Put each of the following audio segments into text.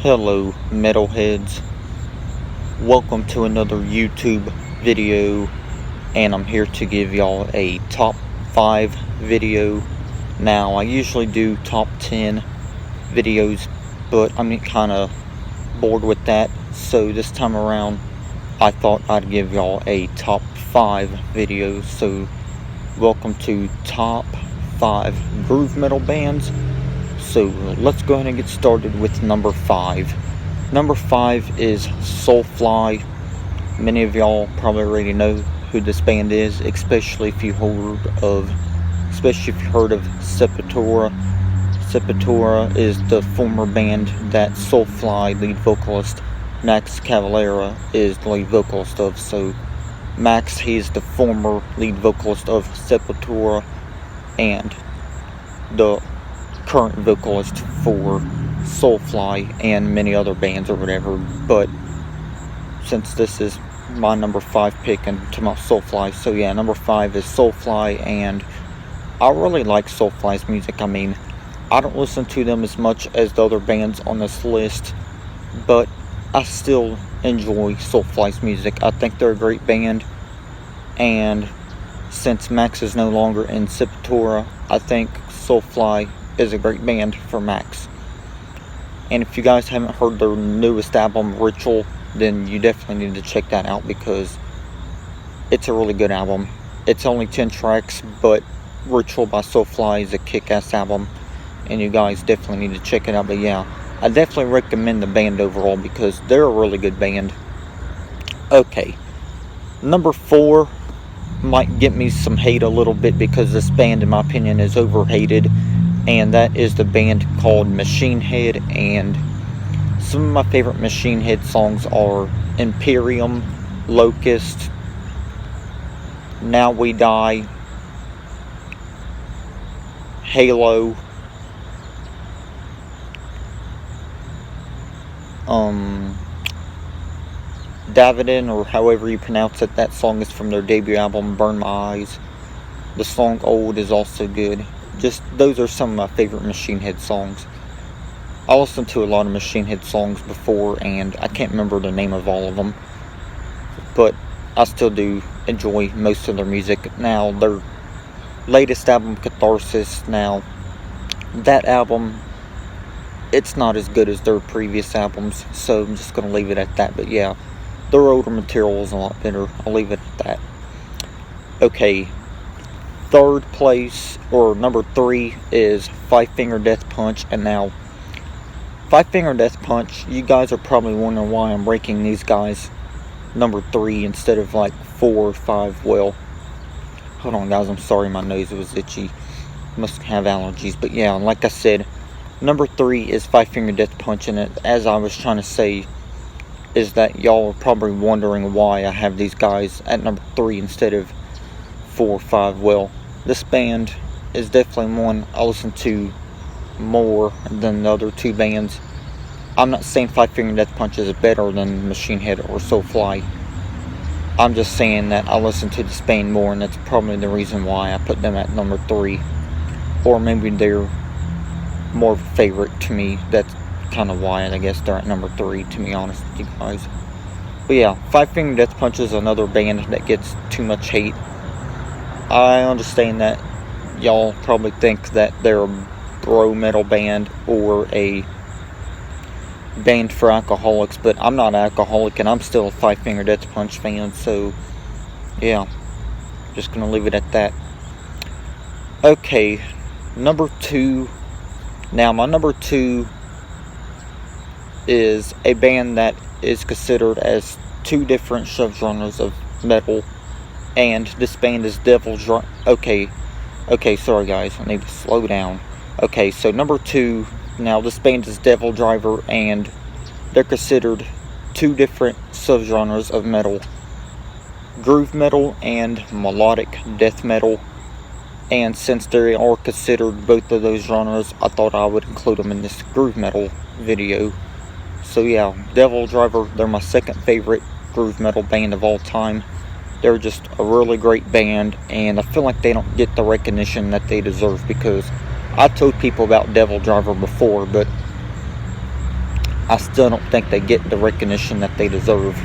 Hello metalheads, welcome to another YouTube video, and I'm here to give y'all a top 5 video. Now I usually do top 10 videos, but I'm kind of bored with that, so this time around I thought I'd give y'all a top 5 video. So welcome to top 5 groove metal bands. So let's go ahead and get started with number 5. Number 5 is Soulfly. Many of y'all probably already know who this band is, especially if you've heard of Sepultura. Sepultura is the former band that Soulfly lead vocalist Max Cavalera is the lead vocalist of. So Max, he's the former lead vocalist of Sepultura and the current vocalist for Soulfly and many other bands or whatever. But since this is my number 5 pick and to my Soulfly, so yeah, number 5 is Soulfly, and I really like Soulfly's music. I mean, I don't listen to them as much as the other bands on this list, but I still enjoy Soulfly's music. I think they're a great band, and since Max is no longer in Sepultura, I think Soulfly is a great band for Max. And if you guys haven't heard their newest album, Ritual, then you definitely need to check that out because it's a really good album. It's only 10 tracks, but Ritual by Soulfly is a kick-ass album, and you guys definitely need to check it out. But yeah, I definitely recommend the band overall because they're a really good band. Okay, number 4 might get me some hate a little bit because this band, in my opinion, is overhated, and that is the band called Machine Head. And some of my favorite Machine Head songs are Imperium, Locust, Now We Die, Halo, Davidin, or however you pronounce it. That song is from their debut album, Burn My Eyes. The song Old is also good. Just, those are some of my favorite Machine Head songs. I listened to a lot of Machine Head songs before, and I can't remember the name of all of them, but I still do enjoy most of their music. Now, their latest album, Catharsis, now, that album, it's not as good as their previous albums, so I'm just going to leave it at that. But yeah, their older material is a lot better. I'll leave it at that. Okay, third place, or number 3, is Five Finger Death Punch. And now, Five Finger Death Punch, you guys are probably wondering why I'm ranking these guys number 3 instead of like 4 or 5. Well, hold on guys, I'm sorry, my nose was itchy. Must have allergies. But yeah, like I said, number 3 is Five Finger Death Punch. And as I was trying to say, is that y'all are probably wondering why I have these guys at number 3 instead of 4 or 5. Well, this band is definitely one I listen to more than the other 2 bands. I'm not saying Five Finger Death Punch is better than Machine Head or Soulfly. I'm just saying that I listen to this band more, and that's probably the reason why I put them at number 3. Or maybe they're more of a favorite to me. That's kind of why I guess they're at number 3, to be honest with you guys. But yeah, Five Finger Death Punch is another band that gets too much hate. I understand that y'all probably think that they're a bro metal band or a band for alcoholics, but I'm not an alcoholic, and I'm still a Five Finger Death Punch fan. So yeah, just gonna leave it at that. Okay, number 2. Now my number 2 is a band that is considered as 2 different subgenres of metal, and this band is Devil Driver. Okay, sorry guys, I need to slow down. Okay, so number 2, now this band is Devil Driver, and they're considered 2 different subgenres of metal: groove metal and melodic death metal. And since they are considered both of those genres, I thought I would include them in this groove metal video. So yeah, Devil Driver, they're my second favorite groove metal band of all time. They're just a really great band, and I feel like they don't get the recognition that they deserve, because I told people about Devil Driver before, but I still don't think they get the recognition that they deserve.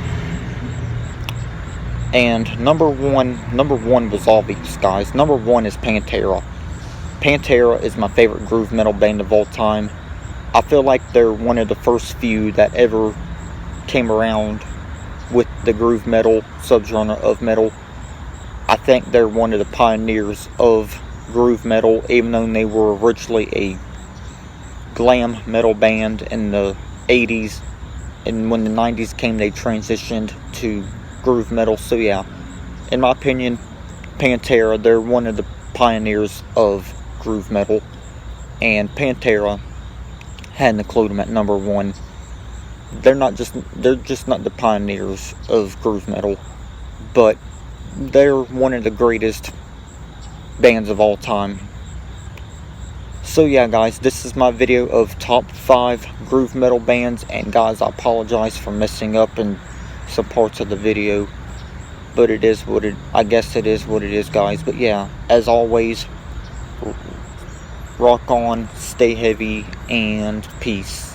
And number one was obvious, guys. Number one is Pantera. Pantera is my favorite groove metal band of all time. I feel like they're one of the first few that ever came around with the groove metal subgenre of metal. I think they're one of the pioneers of groove metal, even though they were originally a glam metal band in the 80s, and when the 90s came they transitioned to groove metal. So yeah, in my opinion, Pantera, they're one of the pioneers of groove metal, and Pantera had to include them at number one. They're just not the pioneers of groove metal, but they're one of the greatest bands of all time. So yeah, guys, this is my video of top 5 groove metal bands, and guys, I apologize for messing up in some parts of the video, but I guess it is what it is, guys. But yeah, as always, rock on, stay heavy, and peace.